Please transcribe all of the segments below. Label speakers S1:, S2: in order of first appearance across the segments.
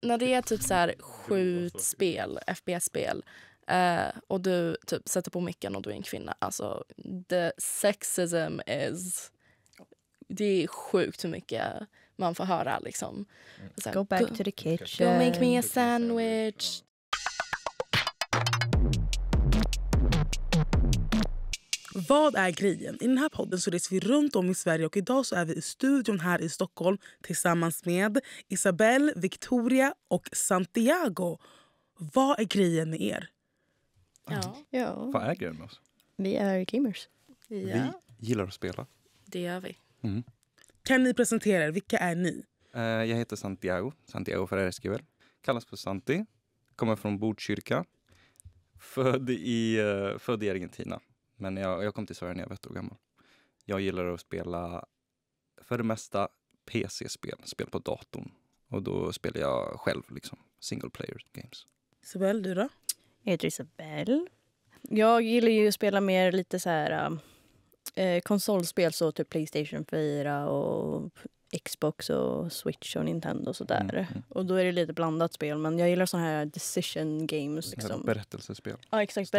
S1: När det är typ så här skjutspel, FPS-spel, och du typ sätter på micken och du är en kvinna. Alltså, the sexism is... Det är sjukt hur mycket man får höra liksom. Så här,
S2: Go back to the kitchen.
S1: Go make me a sandwich.
S3: Vad är grejen? I den här podden så reser vi runt om i Sverige och idag så är vi i studion här i Stockholm tillsammans med Isabelle, Victoria och Santiago. Vad är grejen med er?
S2: Ja.
S4: Vad är grejen med oss?
S2: Vi är gamers.
S1: Ja,
S4: Vi gillar att spela.
S1: det gör vi.
S4: Mm.
S3: Kan ni presentera er? Vilka är ni?
S4: Jag heter Santiago Ferrer-Esquivel. Kallas för Santi. Kommer från Botkyrka. Född i Argentina. Men jag kom till Sverige när jag var 1 år gammal. Jag gillar att spela för det mesta PC-spel. Spel på datorn. Och då spelar jag själv liksom single player games.
S3: Isabelle, du då?
S2: Jag heter Isabelle. Jag gillar ju att spela mer lite så här konsolspel, så typ PlayStation 4 och Xbox och Switch och Nintendo och sådär. Och då är det lite blandat spel, men jag gillar såna här decision games. Liksom.
S4: Berättelsespel.
S2: Ja, exakt.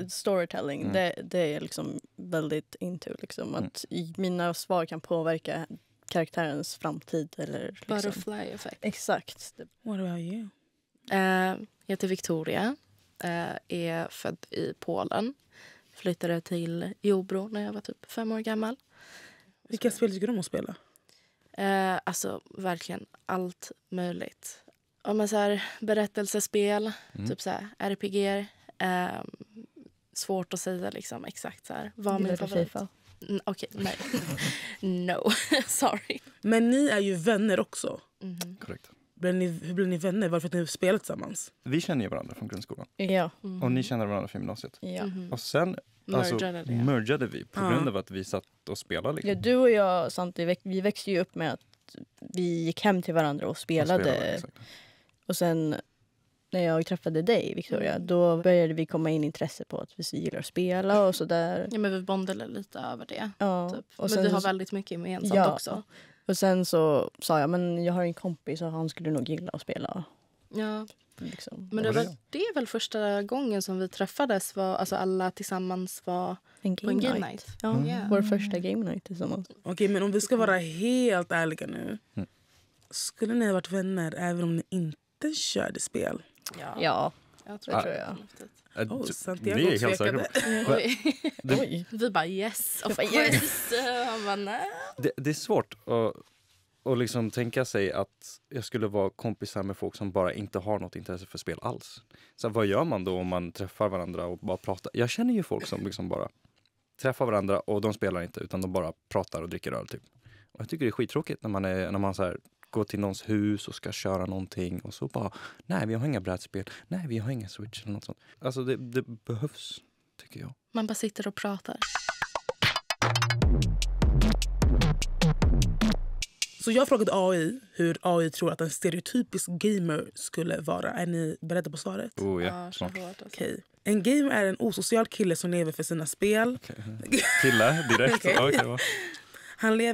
S2: Storytelling. Det är liksom väldigt into. Liksom, att mina svar kan påverka karaktärens framtid. Eller, liksom.
S1: Butterfly effect.
S2: Exakt.
S3: What about you?
S1: Jag heter Victoria. Är född i Polen. Flyttade till Jobro när jag var typ 5 år gammal.
S3: Vilka spel tycker du om att spela?
S1: Alltså verkligen allt möjligt. Om man så här, berättelsespel, typ så här RPG. Svårt att säga liksom exakt så här. Vad min favorit?
S2: FIFA?
S1: Okej, nej. No, sorry.
S3: Men ni är ju vänner också.
S4: Korrekt.
S3: Hur blev ni vänner? Varför att ni spelar tillsammans?
S4: Vi känner ju varandra från grundskolan.
S2: Ja.
S4: Och ni känner varandra från gymnasiet.
S2: Ja.
S4: Och sen mergade vi på grund av att vi satt och spelade. Liksom.
S2: Ja, du och jag, Santi, vi växte ju upp med att vi gick hem till varandra och spelade. Och sen när jag träffade dig, Victoria, då började vi komma in intresse på att vi gillar att spela och sådär.
S1: Ja, men vi bondade lite över det.
S2: Ja.
S1: Typ.
S2: Och
S1: men vi har väldigt mycket gemensamt också.
S2: Och sen så sa jag, men jag har en kompis och han skulle nog gilla att spela.
S1: Ja.
S2: Liksom.
S1: Men det är väl första gången som vi träffades, alltså alla tillsammans var på en game night.
S2: Ja, vår första game night tillsammans.
S3: Okej, men om vi ska vara helt ärliga nu. Skulle ni ha varit vänner även om ni inte körde spel?
S2: Ja.
S1: Jag tror
S2: det.
S3: Santiago
S4: vi är helt säkra.
S2: Oj.
S1: Vi bara yes, of course. Han bara, nej.
S4: Det är svårt att liksom tänka sig att jag skulle vara kompisar med folk som bara inte har något intresse för spel alls. Så vad gör man då om man träffar varandra och bara pratar? Jag känner ju folk som liksom bara träffar varandra och de spelar inte utan de bara pratar och dricker öl typ. Och jag tycker det är skittråkigt när man så här går till någons hus och ska köra någonting och så bara, nej vi har inga brädspel, nej vi har inga Switch eller något sånt. Alltså det behövs, tycker jag.
S1: Man bara sitter och pratar.
S3: Så jag frågade AI hur AI tror att en stereotypisk gamer skulle vara. Är ni beredda på svaret?
S4: Oh ja, snart.
S3: Okej. En gamer är en osocial kille som lever för sina spel.
S4: Kille, direkt.
S3: Okay.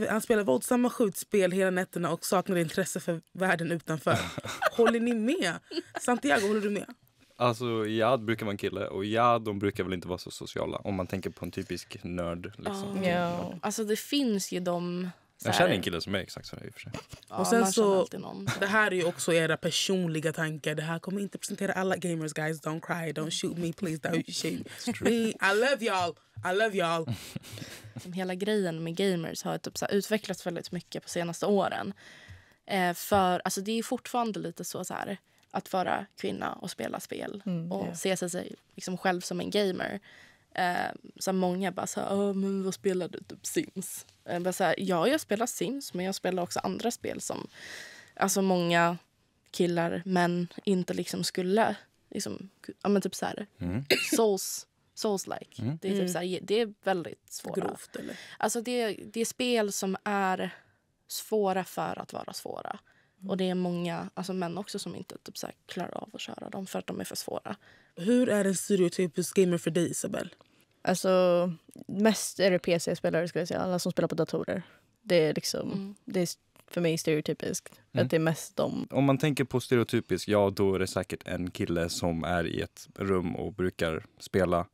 S3: Han spelar våldsamma skjutspel hela nätterna och saknar intresse för världen utanför. Håller ni med? Santiago, håller du med?
S4: Alltså, brukar vara en kille och de brukar väl inte vara så sociala om man tänker på en typisk nörd. Liksom.
S2: Ja.
S1: Alltså det finns ju de...
S4: Jag känner en kille som är exakt så här i och för sig.
S1: Ja,
S3: och sen så,
S1: någon.
S3: det här är ju också era personliga tankar. Det här kommer inte presentera alla gamers, guys. Don't cry, don't shoot me, please don't shoot me. I love y'all.
S1: Hela grejen med gamers har typ så här utvecklats väldigt mycket på senaste åren. För alltså det är fortfarande lite så här att vara kvinna och spela spel och se sig liksom själv som en gamer. Så många bara så här, men vad spelar du? Typ Sims. Bara så här, ja, jag spelar Sims, men jag spelar också andra spel som alltså många killar, men inte liksom skulle liksom, ja men typ så här Souls-like. Det är typ så här, det är väldigt svårt.
S3: Grovt eller?
S1: Alltså det är spel som är svåra för att vara svåra. Och det är många alltså män också som inte typ så här klarar av att köra dem för att de är för svåra.
S3: Hur är en stereotypisk gamer för dig, Isabelle?
S2: Alltså, mest är det PC-spelare skulle jag säga. Alla som spelar på datorer. Det är liksom, det är för mig stereotypiskt. Att det är mest de.
S4: Om man tänker på stereotypisk, ja då är det säkert en kille som är i ett rum och brukar spela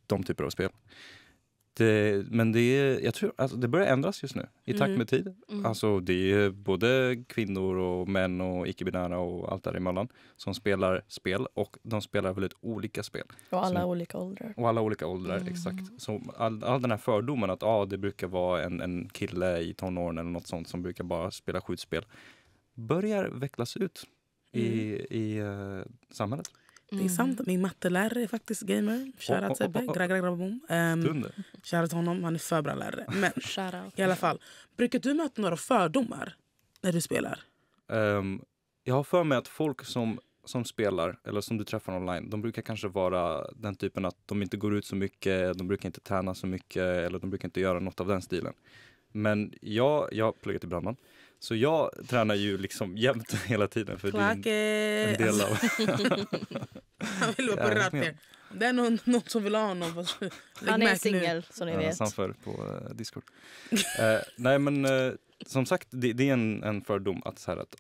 S4: de typer av spel. Men det är, jag tror, alltså det börjar ändras just nu i takt med tid. Alltså det är både kvinnor och män och icke-binära och allt däremellan som spelar spel, och de spelar väldigt olika spel.
S2: Och alla olika åldrar.
S4: Och alla olika åldrar, exakt. Så all den här fördomen att det brukar vara en kille i tonåren eller något sånt som brukar bara spela skjutspel börjar vecklas ut i samhället.
S3: Det är sant. Min mattelärare är faktiskt gamer. Shoutout Sebbe. Shoutout honom. Han är för bra lärare. Men i alla fall. Brukar du möta några fördomar när du spelar?
S4: Jag har för mig att folk som spelar, eller som du träffar online, de brukar kanske vara den typen att de inte går ut så mycket, de brukar inte träna så mycket, eller de brukar inte göra något av den stilen. Men jag pluggar till brandman. Så jag tränar ju liksom jämt hela tiden. För det är en del av...
S3: Han vill vara på rappen. Det är någon som vill ha honom.
S2: Han är singel, som ni vet.
S4: Samför på Discord. Nej, men som sagt, det är en fördom att, så här, att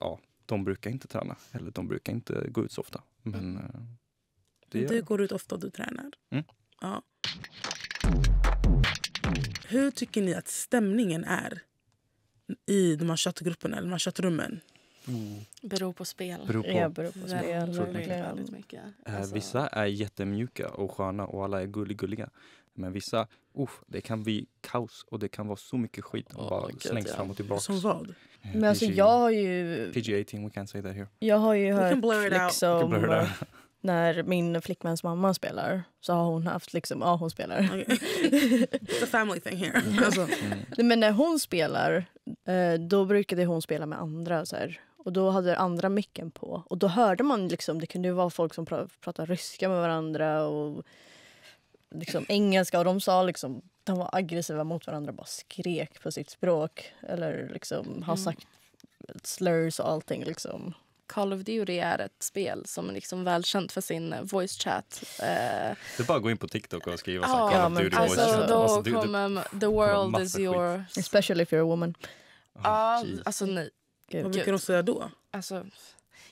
S4: de brukar inte träna. Eller de brukar inte gå ut så ofta. Men
S3: du går ut ofta och du tränar. Ja. Hur tycker ni att stämningen är i de här chattgrupperna eller de här chattrummen?
S1: Beror på spel.
S2: Beror på spel.
S1: Väldigt mycket.
S4: Vissa är jättemjuka och sköna och alla är gulliga. Men vissa, det kan bli kaos och det kan vara så mycket skit och bara slängs fram och tillbaka.
S3: Som vad?
S2: Men alltså jag har ju...
S4: PG-18, we can't say that here.
S2: Jag har ju hört liksom... När min flickväns mamma spelar så har hon haft liksom, hon spelar.
S3: Okay. It's a family thing here. Alltså.
S2: Men när hon spelar, då brukade hon spela med andra så här. Och då hade andra micken på. Och då hörde man liksom, det kunde ju vara folk som pratade ryska med varandra och liksom engelska. Och de sa liksom, de var aggressiva mot varandra, bara skrek på sitt språk. Eller liksom har sagt slurs och allting liksom.
S1: Call of Duty är ett spel som är liksom välkänt för sin voice chat.
S4: Det är bara att gå in på TikTok och skriva
S1: Call of Duty voice chat. Då kommer the world is your...
S2: Especially if you're a woman.
S1: Alltså nej.
S3: Vad brukar de säga då?
S1: Alltså,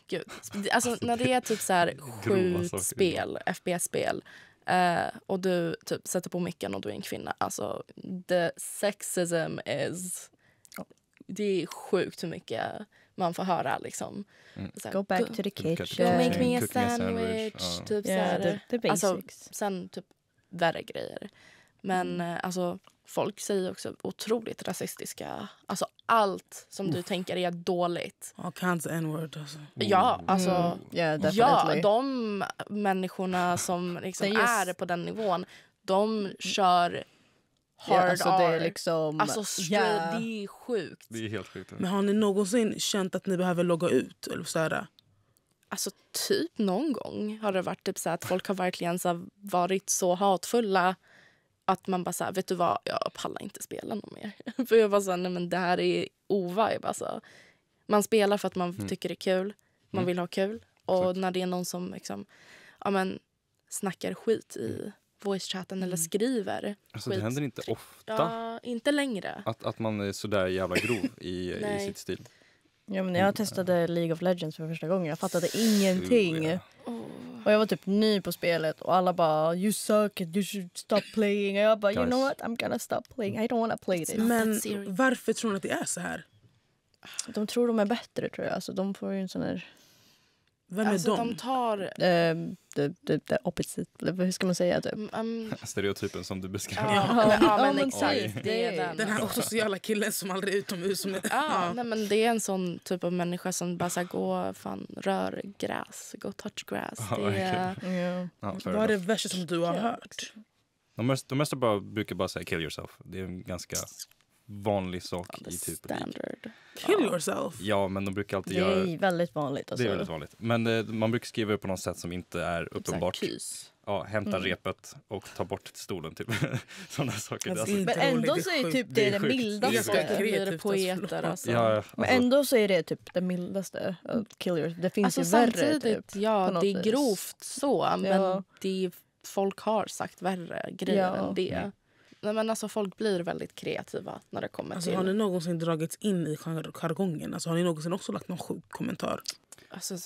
S1: gud. Alltså när det är typ så här skjutspel, FPS-spel och du typ sätter på micken och du är en kvinna. Alltså, the sexism is... Det är sjukt hur mycket man får höra liksom. Såhär,
S2: go back to the kitchen.
S1: Go make me a sandwich. Typ såhär.
S2: The basics.
S1: Alltså, sen typ värre grejer. Men alltså folk säger också otroligt rasistiska. Alltså allt som du tänker är dåligt.
S3: All kinds of n-word alltså.
S1: Ja, alltså.
S2: Ja,
S1: de människorna som liksom är på den nivån, de kör hard
S2: alltså det är liksom...
S1: Alltså straight, det är sjukt.
S4: Det är helt sjukt.
S3: Men har ni någonsin känt att ni behöver logga ut? Eller så här?
S1: Alltså typ någon gång har det varit typ så att folk har verkligen så varit så hatfulla att man bara så här, vet du vad, jag pallar inte spela någon mer. För jag bara så här, nej men det här är ovibe alltså. Man spelar för att man tycker det är kul. Man vill ha kul. Och när det är någon som liksom, snackar skit i voice-chatten eller skriver
S4: alltså,
S1: skit.
S4: Det händer inte ofta.
S1: Ja, inte längre.
S4: Att man är sådär jävla grov i sitt stil.
S2: Ja, men jag testade League of Legends för första gången. Jag fattade ingenting. Och jag var typ ny på spelet och alla bara, you suck, you should stop playing. Och jag bara, you know what, I'm gonna stop playing. I don't wanna play this.
S3: Men varför tror ni att det är så här?
S2: De tror de är bättre, tror jag. Alltså, de får ju en sån här...
S3: Vem är
S1: alltså,
S3: de?
S1: De tar...
S2: The opposite, hur ska man säga? Typ.
S4: Stereotypen som du beskrev.
S1: Ja, men exakt. Det är
S3: den här sociala killen som aldrig är utomhus.
S1: Nej, men det är en sån typ av människa som bara rör gräs. Go touch grass.
S3: Vad är det värsta som du har hört?
S4: De mesta brukar bara säga kill yourself. Det är en ganska vanlig sak i typ
S1: standard.
S3: Kill yourself?
S4: Ja, men de brukar alltid göra...
S2: Det är väldigt vanligt. Alltså.
S4: Det är väldigt vanligt. Men man brukar skriva det på något sätt som inte är uppenbart. Ja, hämta repet och ta bort stolen typ. Sådana saker.
S3: Alltså,
S2: men ändå så är typ det mildaste.
S1: Poeter alltså.
S2: Men ändå så är det typ det mildaste. Kill yourself. Det finns alltså, ju värre typ.
S1: Ja, det är grovt så. Men folk har sagt värre grejer än det. Nej, men alltså folk blir väldigt kreativa när det kommer
S3: Alltså,
S1: till...
S3: har ni någonsin dragits in i jargongen? Alltså, har ni någonsin också lagt någon sjuk kommentar?
S1: Alltså,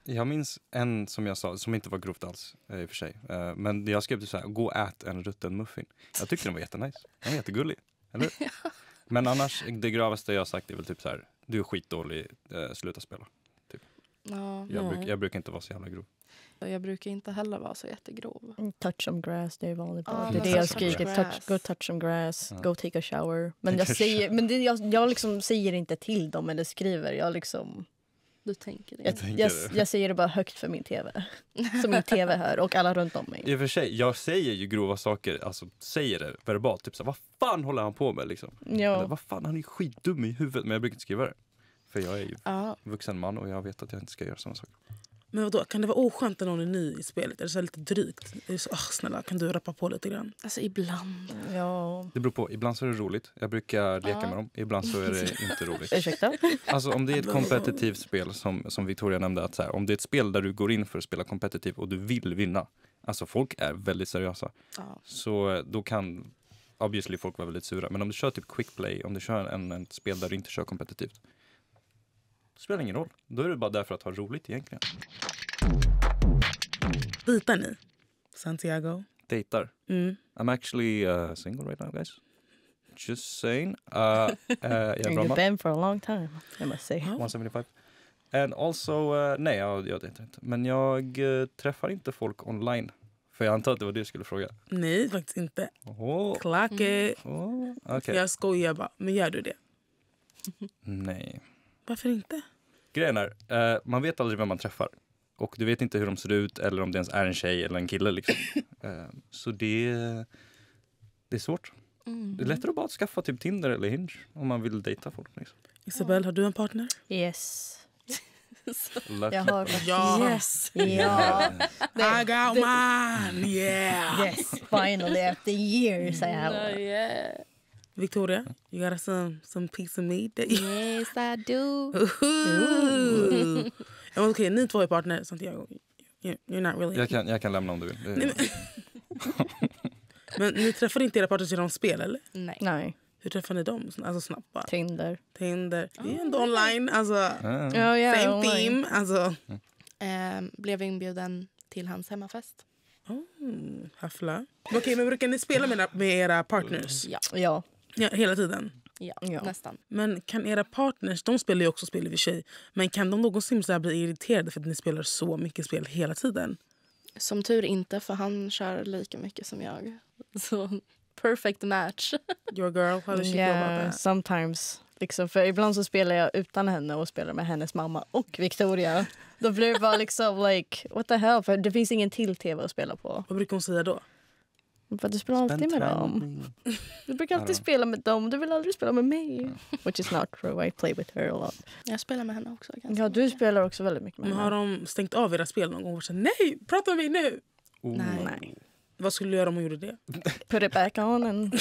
S4: Jag minns en som jag sa, som inte var grovt alls i och för sig. Men jag skrev typ så här: gå och ät en rutten muffin. Jag tyckte den var jättenice. Den var jättegullig. Eller? Men annars, det gravaste jag har sagt är väl typ så här: du är skitdålig, sluta spela. Typ.
S1: ja,
S4: Jag brukar inte vara så jävla grov.
S1: jag brukar inte heller vara så jättegrov.
S2: Touch some grass, det är vanligt.
S1: Ja,
S2: det är det
S1: touch
S2: jag
S1: some
S2: skriker.
S1: grass.
S2: Go touch some grass,
S4: Ja.
S2: go take a shower. Men
S4: Take a
S2: jag säger, men det, jag liksom säger inte till dem eller skriver. Jag liksom...
S1: Du tänker det.
S2: Jag säger det bara högt för min tv. Som min tv hör och alla runt om mig.
S4: I och för sig, jag säger ju grova saker, alltså säger det verbalt. Typ så här, vad fan håller han på med liksom? Eller,
S2: Ja.
S4: vad fan, han är ju skitdum i huvudet. Men jag brukar inte skriva det. För jag är ju
S1: Ja,
S4: vuxen man och jag vet att jag inte ska göra sådana saker.
S3: Men vadå, kan det vara oskönt när någon är ny i spelet? Är det så här lite drygt? Är det så, snälla, kan du rappa på lite grann?
S1: alltså ibland.
S2: Ja.
S4: Det beror på, ibland så är det roligt. Jag brukar leka
S1: Ja.
S4: med dem. Ibland så är det inte roligt.
S2: Ursäkta?
S4: Alltså om det är ett kompetitivt spel som Victoria nämnde, att så här, om det är ett spel där du går in för att spela kompetitivt och du vill vinna. Alltså folk är väldigt seriösa.
S1: Ja.
S4: Så då kan obviously folk vara väldigt sura. Men om du kör typ quick play, om du kör ett spel där du inte kör kompetitivt, det spelar ingen roll. Då är det bara där för att ha roligt egentligen.
S3: Dejtar ni? Santiago?
S4: Dejtar.
S3: Mm.
S4: I'm actually single right now, guys. Just saying. Jag är
S2: And
S4: bra
S2: you've
S4: man.
S2: been for a long time, I must say.
S4: 175. And also, nej jag dejtar inte. Men jag träffar inte folk online. För jag antar att det var det du skulle fråga.
S3: Nej, faktiskt inte.
S4: Oh,
S3: Klacke.
S4: okej.
S3: Jag skojar bara. Men gör du det?
S4: Nej.
S3: Varför inte?
S4: Grejen är, man vet aldrig vem man träffar. Och du vet inte hur de ser ut eller om det ens är en tjej eller en kille. Liksom. Så det är svårt. Det är lättare att bara skaffa typ Tinder eller Hinge om man vill dejta folk. Liksom.
S3: Isabel, har du en partner?
S2: Yes.
S4: Lucky.
S2: Jag har
S3: Ja.
S1: Yes.
S2: Ja.
S3: I got mine! Yeah!
S2: Yes, finally after years I have
S1: No,
S2: one.
S1: yeah.
S3: Victoria, you got some piece of meat?
S1: Yes, I do.
S3: Ja, okej, ni två är partner, Santiago. You're not really...
S4: Jag kan lämna om du vill.
S3: Nej, men ni träffar inte era partners genom spel, eller?
S1: Nej.
S2: Nej,
S3: Hur träffar ni dem? Alltså snabbt bara.
S2: Tinder.
S3: Tinder. Det är ändå online. Alltså,
S2: Ja, ja,
S3: same
S2: online.
S3: team. Alltså.
S1: Blev inbjuden till hans hemmafest.
S3: Haffla. Okej, men brukar ni spela med era partners?
S1: Ja,
S2: Ja.
S3: Ja, hela tiden?
S1: ja,
S2: Ja.
S1: nästan.
S3: Men kan era partners, de spelar ju också spel i och för sig, men kan de någonsin så här bli irriterade för att ni spelar så mycket spel hela tiden?
S1: Som tur inte, för han kör lika mycket som jag. Så perfect match.
S3: Your girl, how does she feel about
S2: Yeah,
S3: that?
S2: sometimes. Liksom, för ibland så spelar jag utan henne och spelar med hennes mamma och Victoria. Då blir det bara liksom like, what the hell? För det finns ingen till tv att spela på.
S3: Vad brukar hon säga då?
S2: För du spelar alltid med dem. Du brukar alltid spela med dem. Du vill aldrig spela med mig. Which is not true. I play with her a lot.
S1: Jag spelar med henne också. Ganska
S2: Ja, du
S1: mycket.
S2: spelar också väldigt mycket med
S3: Men
S2: henne.
S3: har de stängt av era spel någon gång och sagt nej, prata med mig nu?
S1: Nej.
S3: Vad skulle du göra om hon gjorde det?
S2: Put it back on and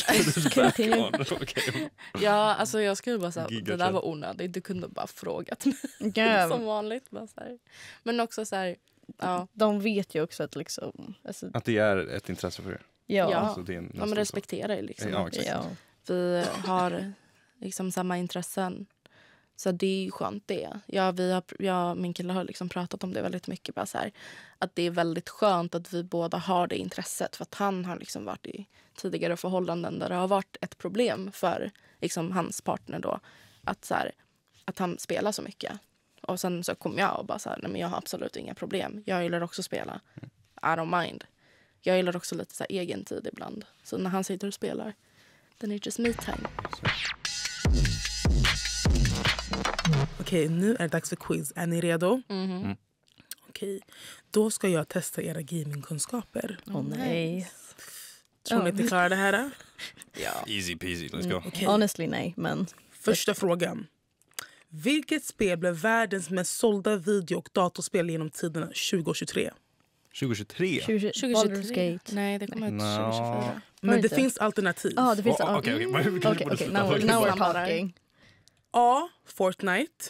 S2: continue.
S4: Okay.
S1: Ja, alltså jag skulle bara säga
S4: Giga
S1: det där
S4: chat.
S1: var onödigt. Du kunde bara frågat mig som
S2: Yeah.
S1: vanligt. Bara så här. Men också så här, ja,
S2: De vet ju också att liksom... Alltså,
S4: Att det är ett intresse för er.
S2: ja.
S1: Ja.
S4: Alltså, det är en
S1: ja men respektera ju liksom.
S4: Ja,
S1: att
S4: exakt.
S2: Ja.
S1: vi har liksom samma intressen. Så det är ju skönt det. Min kille har liksom pratat om det väldigt mycket. Bara så här, att det är väldigt skönt att vi båda har det intresset. För att han har liksom varit i tidigare förhållanden där det har varit ett problem för liksom hans partner då. Att, så här, att han spelar så mycket. Och sen så kom jag och bara så här, nej men jag har absolut inga problem. Jag gillar också att spela. I don't mind. Jag gillar också lite så här egen tid ibland. Så när han sitter och spelar, then it's just me time.
S3: Okej, nu är det dags för quiz. Är ni redo? Okej, då ska jag testa era gamingkunskaper.
S2: Åh nej.
S3: Tror ni att ni klarar det här?
S4: Easy peasy, let's go.
S3: Okej.
S2: Honestly nej, men...
S3: Första frågan. Vilket spel blev världens mest sålda video- och datorspel genom tiderna 2023?
S4: 2023?
S2: 2023. Gate.
S1: Nej, det kommer ut 2024.
S3: Men det
S2: inte?
S3: finns alternativ.
S2: Ja, det finns...
S4: Okej.
S2: Okej, now we're talking.
S3: A. Fortnite.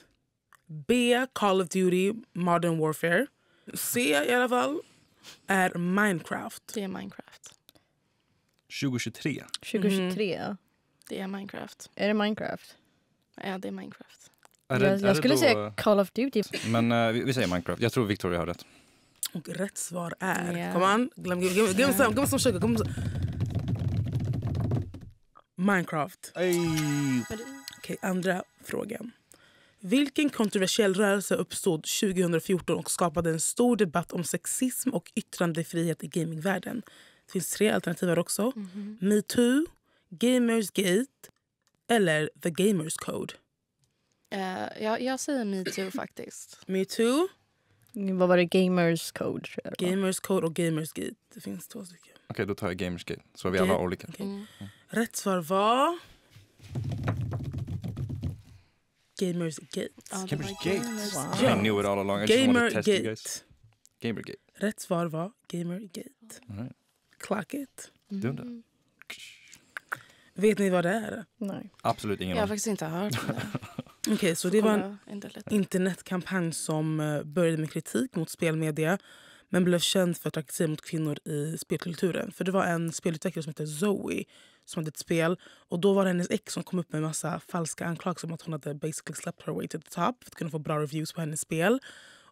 S3: B. Call of Duty Modern Warfare. C i alla fall är Minecraft.
S1: Det är Minecraft.
S4: 2023.
S2: 2023.
S1: Det är Minecraft.
S2: Är det Minecraft?
S1: Ja, det är Minecraft.
S2: Jag skulle säga Call of Duty.
S4: Men vi säger Minecraft. Jag tror Victoria har rätt.
S3: Och rätt svar är...
S1: Yeah.
S3: Come on. Give me some sugar. Minecraft. Okej, andra frågan. Vilken kontroversiell rörelse uppstod 2014 och skapade en stor debatt om sexism och yttrandefrihet i gamingvärlden? Det finns 3 alternativ också. Me Too, Gamersgate eller The Gamers Code.
S1: Jag säger Me Too faktiskt.
S3: Me Too,
S2: Vad var det? Gamers Code? Tror jag det var.
S3: Gamers Code och Gamersgate. Det finns 2 stycken.
S4: Okej, då tar jag Gamersgate. Så vi alla har olika.
S3: Okay. Rätt svar var... Gamersgate.
S4: Gamersgate.
S1: Wow.
S4: I knew it all along. I just wanted to test you
S3: Gamergate.
S4: guys. Gamergate.
S3: Rätt svar var Gamergate.
S4: All right.
S3: Clock it.
S4: Dunder.
S3: Vet ni vad det är?
S2: Nej.
S4: Absolut ingen
S1: Jag har
S4: aning.
S1: faktiskt inte hört om det.
S3: Okej, så det var en
S1: Inte lite.
S3: internetkampanj som började med kritik mot spelmedia men blev känd för trakasserier mot kvinnor i spelkulturen. För det var en spelutvecklare som heter Zoe som hade ett spel. Och då var det hennes ex som kom upp med en massa falska anklagelser om att hon hade basically slept her way to the top för att kunna få bra reviews på hennes spel.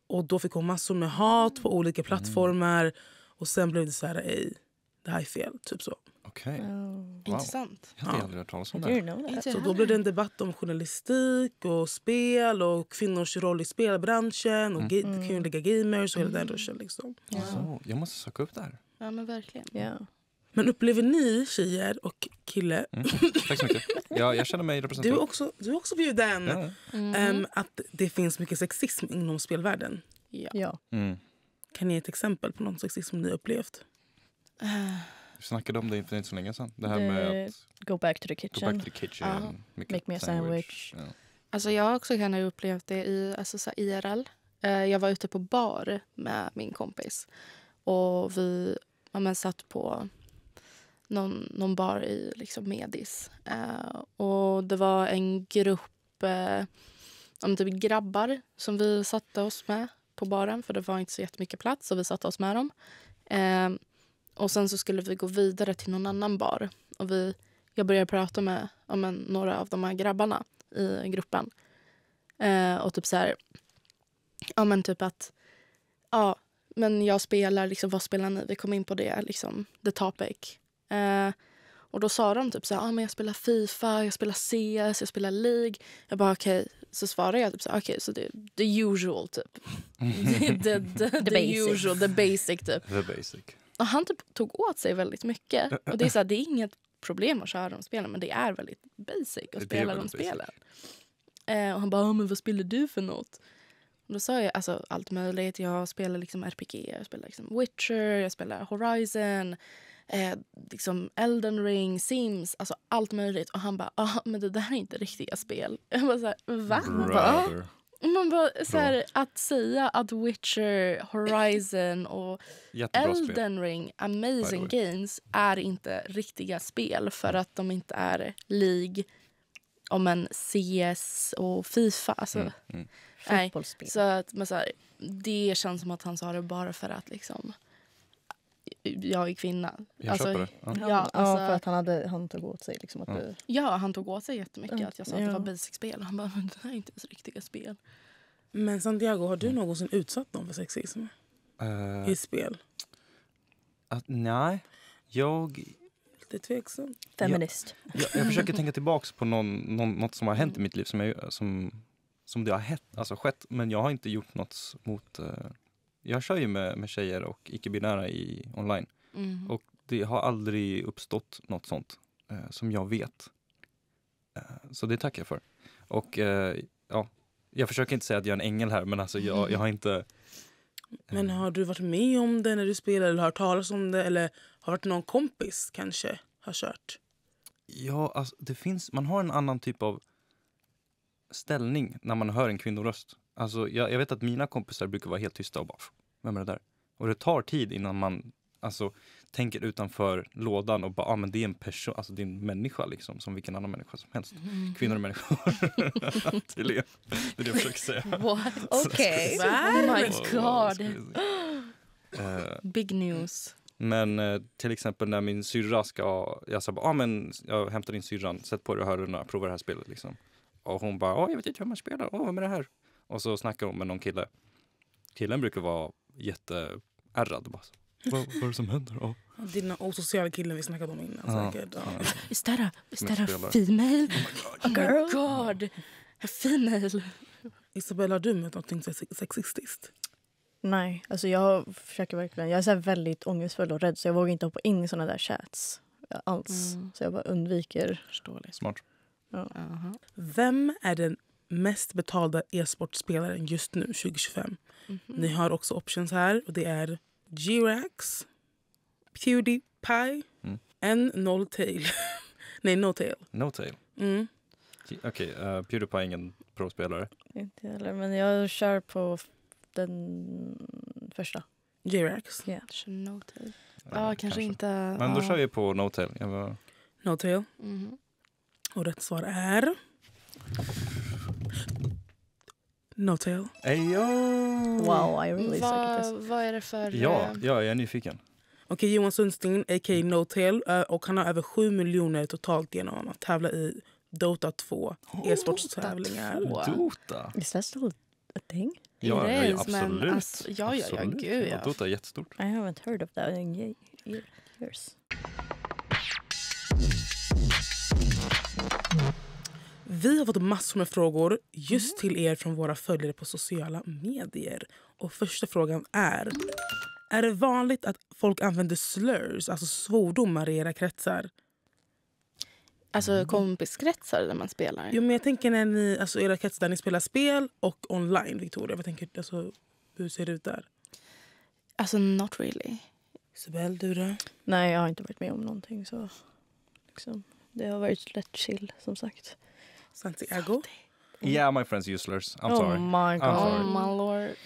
S3: Och då fick hon massor med hat på olika plattformar. Och sen blev det så här, ej, det här är fel, typ så.
S4: Okej. Wow.
S1: Intressant.
S4: Jag hade aldrig hört talas om
S2: I
S4: det.
S2: didn't know that.
S1: Inte
S3: Så
S1: jag
S3: då blev det
S1: heller.
S3: en debatt om journalistik och spel och kvinnors roll i spelbranschen och kvinnliga gamers och hela den rörelsen liksom.
S4: Så, jag måste söka upp det här.
S1: Ja, men verkligen.
S2: Ja.
S3: Men upplever ni tjejer och kille,
S4: Tack så mycket. Jag känner mig
S3: du
S4: representativ.
S3: är också bjuden,
S4: Ja.
S3: att det finns mycket sexism inom spelvärlden.
S2: Ja.
S4: Mm.
S3: Kan ni ge ett exempel på någon sexism ni upplevt?
S4: Vi snackade om det för inte så länge sedan. Det här
S2: Det-
S4: med att
S2: Go back to the
S4: go
S2: kitchen.
S4: back to the kitchen.
S1: Ja.
S4: Make
S2: Make me a sandwich.
S4: Ja.
S1: Alltså jag har också kan ha upplevt det i alltså så här IRL. Jag var ute på bar med min kompis. Och vi satt på någon bar i liksom Medis. Och det var en grupp typ grabbar som vi satte oss med på baren. För det var inte så jättemycket plats och vi satte oss med dem. Och sen så skulle vi gå vidare till någon annan bar. Och jag började prata med några av de här grabbarna i gruppen. Och typ så här, typ att men jag spelar liksom, vad spelar ni? Vi kom in på det liksom, the topic. Och då sa de typ så här, men jag spelar FIFA, jag spelar CS, jag spelar League. Jag bara okej. Så svarade jag typ så okej, så det the usual typ. the usual, the basic typ.
S4: The basic.
S1: Och han typ tog åt sig väldigt mycket. Och det är så här, det är inget problem att köra de spelen, men det är väldigt basic att spela de spelen. Och han bara, men vad spelar du för något? Och då sa jag alltså allt möjligt. Jag spelar liksom RPG, jag spelar liksom Witcher, jag spelar Horizon, liksom Elden Ring, Sims, alltså allt möjligt. Och han bara, men det där är inte riktiga spel. Jag bara så här, va?
S4: Brother.
S1: Man bara så här, att säga att Witcher, Horizon och
S4: Jättebra spel.
S1: Elden Ring, Amazing Games är inte riktiga spel för att de inte är League om en CS och FIFA. Alltså, nej.
S2: Fotbollsspel.
S1: Så att men så här, det känns som att han sa det bara för att liksom jag är kvinna.
S4: Jag köper det. Ja.
S1: Ja,
S2: Ja,
S1: alltså,
S2: för att han tog åt sig. Liksom, att det,
S1: ja, han tog åt sig jättemycket att jag sa att det
S2: Ja.
S1: var basic-spel. Han bara, men det här är inte ens riktiga spel.
S3: Men Santiago, har du någonsin utsatt någon för sexism i spel?
S4: Nej, jag
S3: Lite tveksam.
S2: feminist.
S4: jag försöker tänka tillbaks på något som har hänt i mitt liv som det har skett, men jag har inte gjort något mot... jag kör ju med tjejer och icke-binära online. Och det har aldrig uppstått något sånt som jag vet. Så det tackar jag för. Och jag försöker inte säga att jag är en ängel här, men alltså jag har inte...
S3: Men har du varit med om det när du spelar eller hört talas om det? Eller har varit någon kompis kanske har kört?
S4: Ja, alltså, man har en annan typ av ställning när man hör en kvinnoröst. Alltså, jag vet att mina kompisar brukar vara helt tysta och bara, vem är det där? Och det tar tid innan man tänker utanför lådan och bara, men det är en person, alltså det är en människa liksom, som vilken annan människa som helst. Kvinnor är människor. Tydligen. Det är det jag försöker säga.
S1: What?
S2: Okej.
S1: Oh my god.
S4: Wow,
S1: Big news.
S4: Men till exempel när min syrra ska... Jag sa bara, men jag hämtar din syrran, sätt på dig hörlurarna, prova det här spelet liksom. Och hon bara, jag vet inte hur man spelar, vem är det här? Och så snackar hon med någon kille. Killen brukar vara jätteärrad. Bara, vad är det som händer? Oh.
S3: Dina osociala killen vi snackade om innan. Säkert.
S1: Is that a female? Oh my god. A female.
S3: Isabella, har du mött någonting sexistiskt?
S2: Nej, alltså jag försöker verkligen. Jag är så här väldigt ångestfull och rädd så jag vågar inte hoppa in i såna där chats alls. Så jag bara undviker.
S1: Förståeligt.
S4: Smart.
S2: Ja.
S3: Vem är den mest betalda e-sportspelaren just nu 2025? Ni har också options här och det är G-Rax, PewDiePie, N-Notail. Nej, Notail.
S4: Notail? Okej, PewDiePie är ingen pro-spelare.
S2: Inte heller, men jag kör på den första.
S3: G-Rax.
S2: Yeah.
S1: Notail. Ja, kanske inte.
S4: Men då kör vi på Notail.
S3: Notail. Och rätt svar är... Notail.
S4: Ejo!
S2: Wow, I really suck at this.
S1: Vad är det för...
S4: Ja, jag är nyfiken.
S3: Okej, Johan Sundsten, a.k.a. Notail. Och han har över 7 miljoner totalt genom att tävla i Dota 2 e-sportstävlingar.
S4: Dota?
S2: Is that still a thing?
S4: Ja,
S1: It is,
S4: absolut.
S1: men alltså, ja, gud ja.
S4: Dota är jättestort.
S2: I haven't heard of that in years.
S3: Vi har fått massor med frågor just till er från våra följare på sociala medier. Och första frågan är det vanligt att folk använder slurs, alltså svordomar i era kretsar?
S1: Alltså kompiskretsar där man spelar.
S3: Jo, men jag tänker när ni, alltså era kretsar där ni spelar spel och online, Victoria. Vad tänker du, alltså, hur ser det ut där?
S1: Alltså not really.
S3: Isabel, du då?
S2: Nej, jag har inte varit med om någonting så liksom, det har varit lätt chill som sagt.
S3: Santiago?
S4: Yeah, my friends use slurs. I'm sorry.
S2: Oh my god.
S4: I'm sorry.
S1: Oh my lord.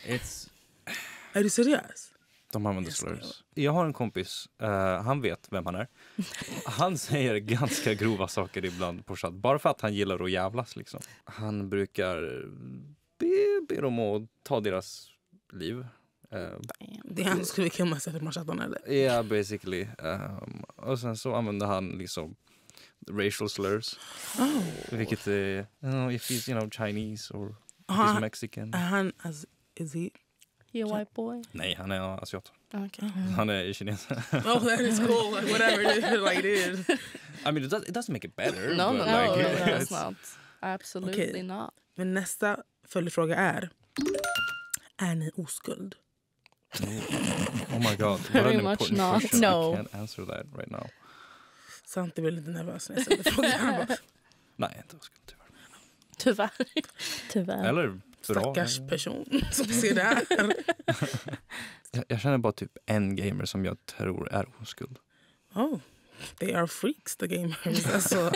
S3: Är du seriös?
S4: De använder slurs. Jag har en kompis, han vet vem han är. Han säger ganska grova saker ibland på chatt. Bara för att han gillar att jävlas liksom. Han brukar be dem att ta deras liv.
S3: Det är han som skulle komma sig till man chattar eller?
S4: Yeah, basically. Och sen så använder han liksom racial slurs. Vilket är, if he's, Chinese or if he's Mexican.
S3: Is he?
S1: He a white boy?
S4: Nej, han är asiat.
S1: Okay.
S4: Han är kines.
S3: Oh, that is cool. Like, whatever it is.
S4: I mean, it doesn't make it better.
S1: No,
S4: but
S1: no,
S4: like,
S1: it's not. Absolutely
S3: Okay.
S1: not.
S3: Men nästa följdfråga är ni oskuld?
S4: Oh my god.
S1: Very
S4: What an
S1: much
S4: important
S1: not.
S4: question.
S2: No.
S4: I can't answer that right now.
S3: Sant, är lite nervös när jag ställer frågan.
S4: Nej, inte oskuld tyvärr.
S1: Tyvärr.
S2: Tyvärr.
S4: Eller bra.
S3: Stackars person som ser det här.
S4: Jag känner bara typ en gamer som jag tror är oskuld.
S3: Oh, they are freaks, the gamers. Alltså,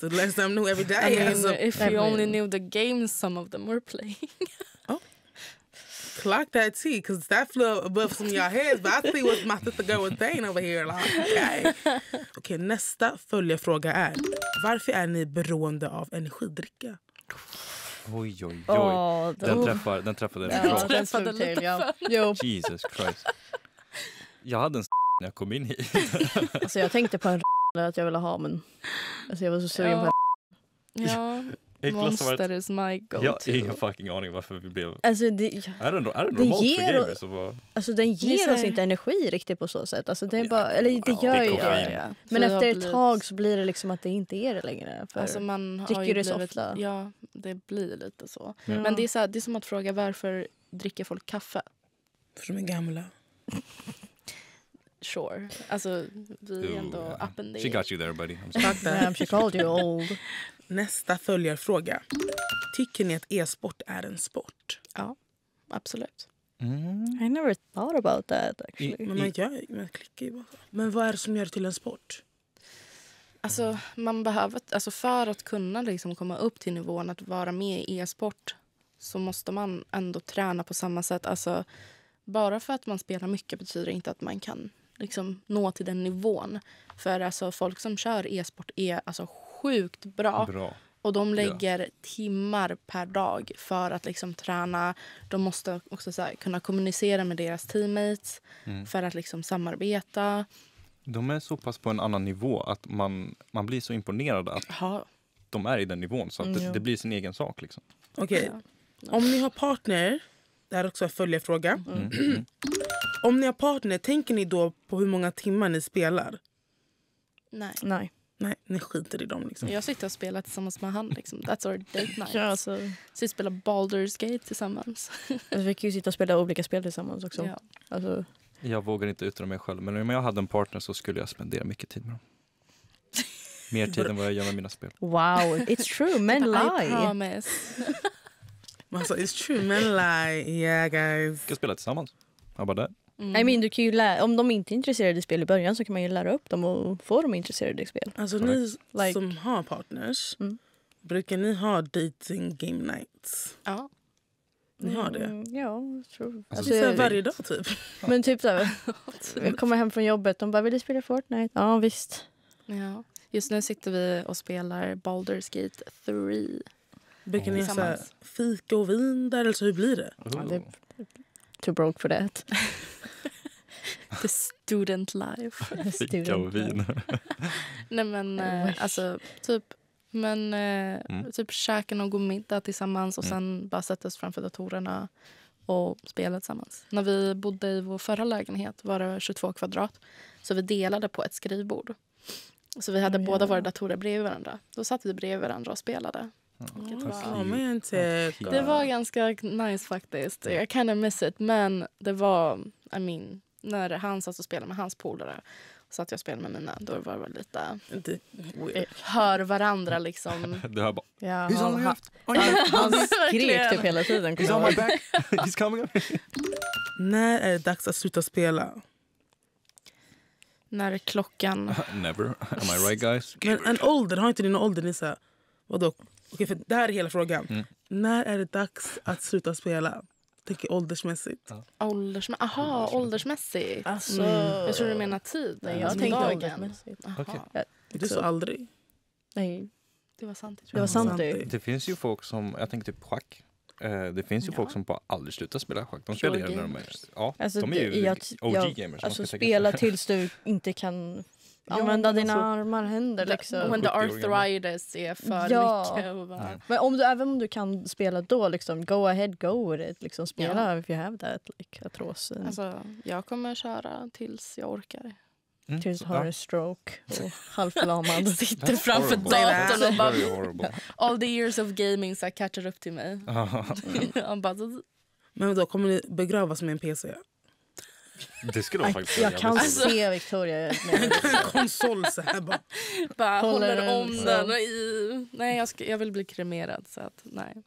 S3: so let them know every day.
S1: I mean,
S3: Alltså,
S1: if you only knew the games some of them were playing.
S3: clock that tea, because that flew above some of y'all heads. But I see what my sister girl was saying over here. Like, okay, nästa följarfråga är: varför är ni beroende av energidricka?
S4: Oj. Den träffade
S2: Ja,
S4: bra.
S2: den slog till, ja. Jo.
S4: Jesus Christ. Jag hade en när jag kom in hit.
S2: Alltså jag tänkte på en att jag ville ha, men alltså jag var så sugen på en.
S1: Ja, Monster is my go-to.
S4: Jag har ingen fucking aning varför vi blev...
S2: Alltså
S4: Är det normalt för gamers att vara...
S2: Alltså den ger oss inte energi riktigt på så sätt. Alltså det är bara, eller det gör
S4: det är
S2: ju
S4: koffein.
S2: det. Men efter ett tag så blir det liksom att det inte är det längre. För
S1: Alltså man har
S2: dricker
S1: ju
S2: du så
S1: blivit,
S2: ofta?
S1: ja, det blir lite så.
S2: Ja.
S1: Men det är som att fråga varför dricker folk kaffe?
S3: För de är gamla.
S1: Sure. Alltså vi är ändå up in the
S4: She got you there, buddy. I'm sorry.
S3: Fuck that.
S2: Damn, she called you old.
S3: Nästa följarfråga. Tycker ni att e-sport är en sport?
S1: Ja, absolut.
S2: I never thought about that actually.
S3: Men man klickar ju bara så. Men vad är det som gör det till en sport?
S1: Alltså man behöver, alltså för att kunna liksom komma upp till nivån att vara med i e-sport så måste man ändå träna på samma sätt. Alltså bara för att man spelar mycket betyder inte att man kan liksom nå till den nivån. För alltså folk som kör e-sport är alltså sjukt bra. Och de lägger timmar per dag för att liksom träna. De måste också så här, kunna kommunicera med deras teammates för att liksom samarbeta.
S4: De är så pass på en annan nivå att man blir så imponerad att de är i den nivån. Så att det blir sin egen sak. Liksom.
S3: Okej. Om ni har partner, det här är också en följarfråga. Om ni har partner, tänker ni då på hur många timmar ni spelar?
S1: Nej.
S3: Nej, ni skiter i dem liksom.
S1: Jag sitter och spelar tillsammans med han. Liksom. That's our date night.
S2: Ja, alltså,
S1: Så vi spelar Baldur's Gate tillsammans.
S2: vi kan ju sitta och spela olika spel tillsammans också.
S1: Ja.
S2: Alltså,
S4: Jag vågar inte uttala mig själv. Men om jag hade en partner så skulle jag spendera mycket tid med dem. Mer tid än vad jag gör med mina spel.
S2: wow, it's true, men
S1: I
S2: lie.
S1: promise.
S3: Alltså, it's true, men lie. Yeah, guys.
S4: Vi ska spela tillsammans. Jag bara där.
S2: I mean, du kan ju om de inte är intresserade i spel i början så kan man ju lära upp dem och få dem intresserade i spel.
S3: Alltså ni som har partners, brukar ni ha dating game nights?
S1: Ja.
S3: Ni har det?
S2: Ja, jag tror.
S3: Alltså, så varje dag typ?
S2: Men typ såhär, jag kommer hem från jobbet, de bara, vill du spela Fortnite? Ja, visst.
S1: Ja. Just nu sitter vi och spelar Baldur's Gate 3.
S3: Brukar ni ha fika och vin där, eller så hur blir det?
S2: Ja, det är too broke for that.
S1: The student life.
S4: Fika och vin.
S1: Nej men alltså typ käka någon god middag tillsammans och sen bara sätta oss framför datorerna och spela tillsammans. När vi bodde i vår förra lägenhet var det 22 kvadrat. Så vi delade på ett skrivbord. Så vi hade båda våra datorer bredvid varandra. Då satt vi bredvid varandra och spelade. Det var ganska nice faktiskt. Jag kind of miss it. Men det var, när han satt och spelade med hans polare så att jag spelade med mina, då var det lite hör varandra liksom.
S4: Det här bara,
S2: ja,
S3: Han
S2: skrek typ hela tiden.
S4: he's on my back, he's coming.
S3: När är det dags att sluta spela?
S1: När klockan...
S4: Never, am I right guys?
S3: Men en ålder, har inte ni någon ålder? Ni säger, vadå? Okej, för det här är hela frågan. När är det dags att sluta spela? Tänker åldersmässigt.
S1: Åldersmässigt.
S2: Alltså,
S1: jag tror du menar tid.
S2: Nej, jag tänkte åldersmässigt.
S4: Okay.
S3: Du sa aldrig.
S2: Nej,
S1: det var sant.
S2: Det var sant.
S4: Det finns ju folk som, jag tänker typ schack. Det finns ju folk som bara aldrig slutar spela schack. De spelar när de är,
S2: alltså,
S4: de är ju OG-gamers.
S2: Alltså spela tills du inte kan använda dina armar, händer liksom.
S1: When the arthritis är för mycket.
S2: Men även om du kan spela då, liksom, go ahead, go with it. Liksom, spela if you have that, like, artrosen.
S1: Alltså, jag kommer köra tills jag orkar.
S2: Tills du har en stroke och halvförlamad.
S1: Sitter framför datorn och bara... All the years of gaming så catchar upp till mig.
S3: Men då kommer ni begravas med en PC?
S4: Det skulle vara faktiskt.
S2: Jag kan se Victoria med
S3: en konsol så här
S1: bara håller om den i... Nej, jag vill bli kremerad så att nej.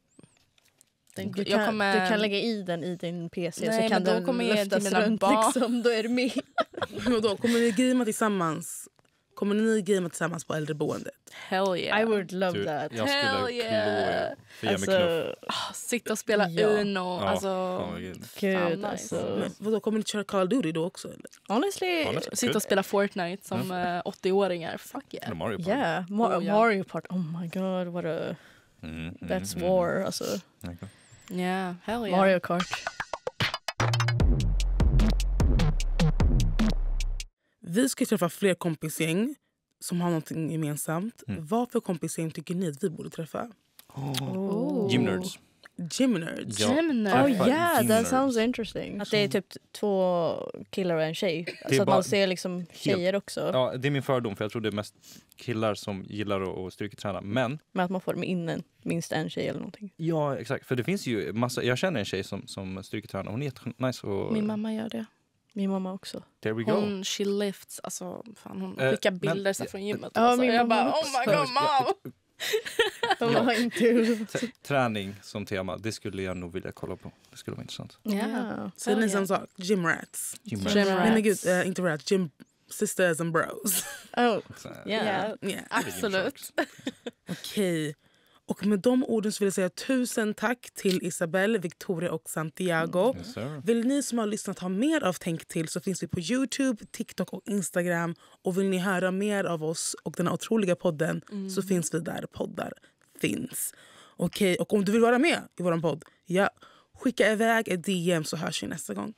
S2: Du kan lägga i den i din PC.
S1: Nej,
S2: så kan
S1: men då kommer jag till mina
S2: runt,
S1: barn.
S2: liksom, då är du med.
S3: Och då kommer ni gamea tillsammans? Kommer ni gamea tillsammans på äldreboendet?
S1: Hell yeah.
S2: I would love that.
S4: Jag skulle klå
S1: sitta och spela Uno.
S4: Ja.
S1: Alltså,
S2: Gud, alltså.
S3: Men vadå, kommer ni köra Call of Duty då också? Eller?
S2: Honestly,
S1: sitta och spela Fortnite som 80-åringar. Fuck yeah.
S4: Mario Party.
S2: Yeah, Mario Party. Oh my god, what a... That's war, alltså.
S1: Yeah, hell yeah.
S2: Mario Kart.
S3: Vi ska träffa fler kompisgäng som har något gemensamt. Vad för kompisgäng tycker ni att vi borde träffa?
S4: Gymnerds.
S3: Gymnerds.
S4: Ja,
S2: Oh yeah, that sounds interesting. Att det är typ 2 killar och en tjej. Alltså att man ser liksom tjejer också.
S4: Ja, det är min fördom, för jag tror det är mest killar som gillar att styrketräna. Men
S2: att man får in minst en tjej eller någonting.
S4: ja, exakt. För det finns ju massa... Jag känner en tjej som styrketränar. Hon är jättenice.
S1: Min mamma gör det.
S2: Min mamma också.
S4: There we go.
S1: She lifts. Alltså, fan, hon skickar bilder så från gymmet.
S2: Ja, min
S1: jag bara,
S2: mamma
S1: oh my god, mom!
S3: Träning
S4: som tema, det skulle jag nog vilja kolla på. Det skulle vara intressant.
S1: Yeah.
S3: Säger ni som sak? Gymrats.
S1: Gymrats.
S3: Nej men gud, inte rats. Gym sisters and bros.
S2: Oh,
S1: yeah. Absolut.
S3: Okej. Och med de orden så vill jag säga 1000 tack till Isabelle, Victoria och Santiago.
S4: Yes,
S3: vill ni som har lyssnat ha mer av Tänk till så finns vi på YouTube, TikTok och Instagram. Och vill ni höra mer av oss och den här otroliga podden så finns vi där poddar finns. Okej, och om du vill vara med i vår podd, skicka iväg ett DM så hörs vi nästa gång.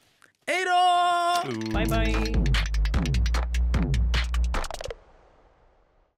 S3: Hej då!
S2: Bye bye!